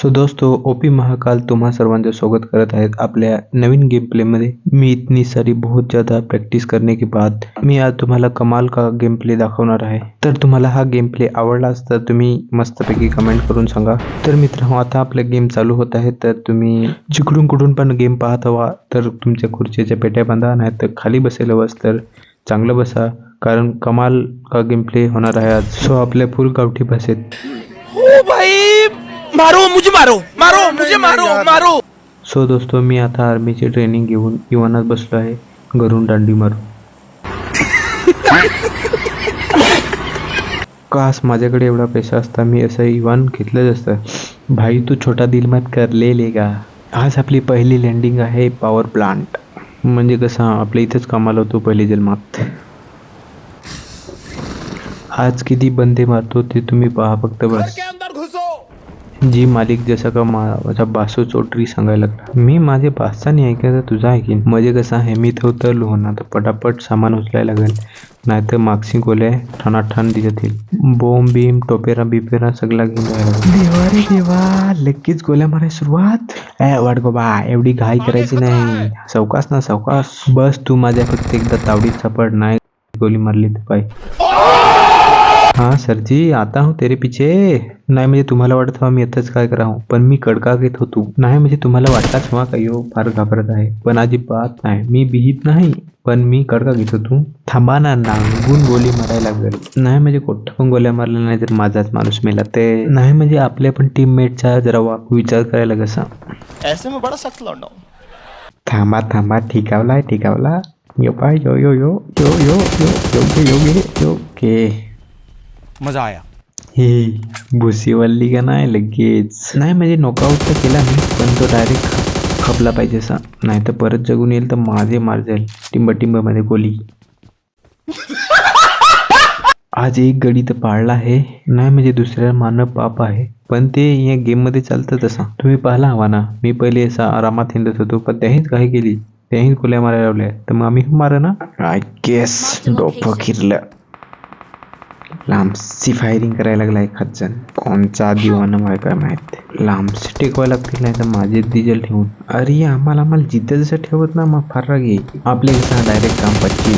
So दोस्तों, OP Mahakal तुम्हा सर्वांचं स्वागत करत आहेत आपल्या नवीन गेम प्ले मध्ये। मी इतनी सारी बहुत ज्यादा प्रैक्टिस करने के बाद मी आज तुम्हाला कमाल का गेम प्ले दाखवणार आहे। तर तुम्हाला हा गेम प्ले आवडलाच तर तुम्ही मस्तपैकी कमेंट करून सांगा। तर मित्रांनो, आता आपला गेम चालू होत आहे। तर तुम्ही जिकडून कुठून पण गेम पाहत हवा तर तुमच्या खुर्चीच्या पेट्या बांधा, नाही तर खाली बसेल हवंच तर चांगलं बसा, कारण कमाल का गेम प्ले होणार आहे आज। सो आपल्या फुल गावठी भाषेत ओ भाई मारो मुझे मारो। सो दोस्तों, मी आता आर्मीची ट्रेनिंग घेऊन इवानात बसलो आहे, घरून दांडी मारू। काश माझ्याकडे एवढा पैसा असता, मी असं इवान घेतलंच असतं। भाई तू छोटा दिल मत कर, ले लेगा। आज आपली पहिली लँडिंग आहे पॉवर प्लांट, म्हणजे कसं आपल्या इथेच कामाला होतो पहिली जन्मात। आज किती बंदे मारतो ते तुम्ही पहा फक्त बस। जी मालिक जसं का माझा बासू चोटरी सांगायला लागला। मी माझे बासचा नाही ऐकायचा, तुझा ऐकीन। म्हणजे कसं आहे, मी तर उतरलो हो ना, तर पटापट सामान उचलायला लागेल, नाहीतर मागसी गोल्या ठाणाठाण दिसतील। बोम बीम टोपेरा बिपेरा सगळा घेऊन जायला लागेल। देवा रे देवा, लगेच गोल्या मारायला सुरुवात। वाटगो बा, एवढी घाई करायची नाही, सावकाश ना सावकाश। बस तू माझ्या फक्त एकदा तावडीत सापड, नाही गोली मारली तर पाय। हाँ सर जी, आता हूँ तेरे पीछे। नाही म्हणजे तुम्हाला वाटत हवा मी आताच काय करा, पण मी कडका घेत होतो। नाही म्हणजे तुम्हाला वाटलाच हवा का यो फार घाबरत आहे, पण अजिबात नाही, मी भीत नाही, पण मी कडका घेत होतो। थांबा ना, नांगून गोली मारायला लागेल। नाही म्हणजे कोठून गोल्या मारल्या नाही तर माझाच माणूस मेला ते। नाही म्हणजे आपल्या पण टीममेटचा जरा विचार करायला कसा। ऐसे में बड़ा सख्त लौंडा हूं। थांबा थांबा, ठिकावला ठिकावला। यो पाय यो यो यो यो यो यो यो यो यो के मजा आया। हे भुसीवल्ली का नाही लगेच। नाही म्हणजे नॉकआउट तर केला मी, पण तो डायरेक्ट खपला पाहिजे असा, नाही तर परत जगून येईल तर माझे मार जाईल टिंब मध्ये गोली। आज एक गडी तर पाळला आहे, नाही म्हणजे दुसऱ्या मानव पाप आहे, पण ते या गेम मध्ये चालतं तसा। तुम्ही पाहिला हवा ना, मी पहिले असा आरामात हिंडत होतो, पण त्याहीच काही केली, त्याहीच गोल्या मारायला लावल्या, तर मग आम्ही मारा ना। आय गेस डोकं फिरलं, लांबची फायरिंग करायला लागला एखाद जण। कोणचा दिवाना आहे काय माहित, लांबची टेकवायला लागतील, नाही तर माझे डिझेल ठेवून। अरे आम्हाला जिथं जसं ठेवत ना, मग फार राग येईल आपले, कसं डायरेक्ट काम पच्ची।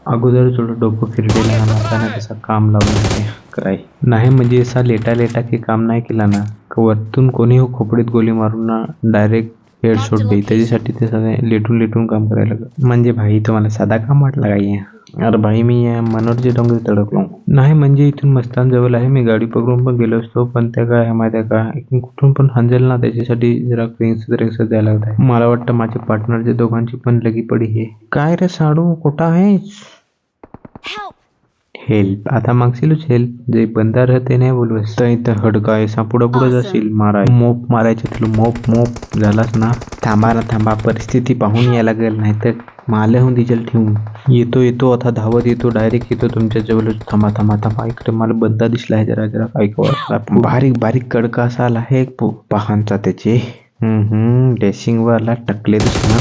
अगोदर थोडं डोकं फिरलेलं ना, कसं काम लावलं काय नाही, म्हणजे असा लेटा लेटा की काम नाही केला ना, वरतून कोणी खोपडीत गोली मारून ना डायरेक्ट हेडशॉट दे, त्याच्यासाठी ते सगळे लेटून काम करायला लागलं। म्हणजे भाई तुम्हाला साधा काम वाटला काही? अरे भाई मी मनोरचे डोंगर तडकलो नाही, म्हणजे इथून मस्तान जवळ आहे, मी गाडी पकडून पण गेलो असतो, पण त्या काय माहिती आहे का, कुठून पण हंजेल ना, त्याच्यासाठी जरा रिंग्स द्यायला लागत आहे। मला वाटतं माझ्या पार्टनरच्या दोघांची पण लगी पडी हे। काय रे साडू, कुठं आहेस? हेल्प आता मागशीलच हेल्प, जे बंदा राहते नाही बोलवस तर इथं हडकाय पुढं जाशील माराय, मोप मारायचे तुला, मोप झालाच ना। थांबा ना थांबा, परिस्थिती पाहून यायला लागेल, नाहीतर मालहून डिझेल ठेवून येतो आता धावत येतो, डायरेक्ट येतो तुमच्या जवळ। थांबा इकडे मला बंदा दिसला आहे, जरा ऐकवा। बारीक कडका असा आला आहे पहांचा त्याचे। डॅशिंग वाला टकले दिसणार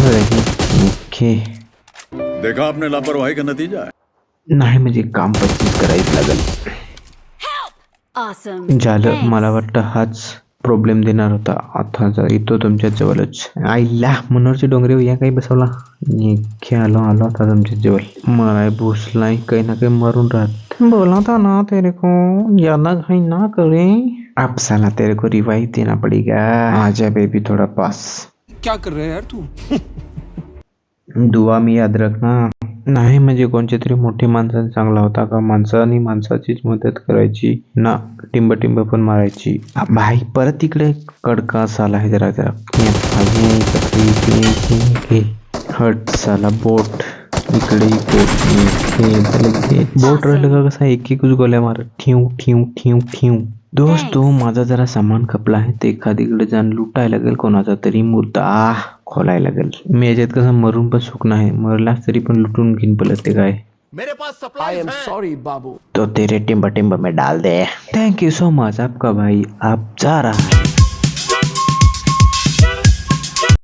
ओके। देखा आपने लापरवाही का नतीजा है। नाही म्हणजे काम पच्चीस करायचं लागेल। झालं, मला वाटतं हाच प्रॉब्लेम देणार होता। आता येतो तुमच्या जवळच। आईला मनोरचे डोंगरे या काही बसवला, आलो आता तुमच्या जवळ। मला भूसलाय काही ना काही मारून राहत। बोला था ना तेरे को ज्यादा घाई ना करे, अब साला तेरे को रिवाइव देना पड़ेगा। आजा बेबी थोड़ा पास। क्या कर रहे हैं यार तू? दुआ मी याद रखना। नाही म्हणजे कोणच्या तरी मोठी माणसाने चांगला होता का, माणसाने माणसाचीच मदत करायची ना, टिंब पण मारायची। भाई परत तिकडे कडका साला आहे, जरा हट साला बोट इकडे बोट राहिलं का, कसा एक गोल्या मार ठेव। दोस्तों माझा जरा सामान खपला आहे, ते एखादीकडे जाऊन लुटायला लागेल, कोणाचा तरी मुर्दा खोलायला लागेल। मी याच्यात कसं मरून पण सुख नाही, मरलाच तरी पण लुटून घेईन पलट ते काय। मेरे पास सप्लाई है। I am sorry बाबू। तो तेरे टिंब में डाल दे। थैंक यू सो मच आपका भाई, आप जा रहा है।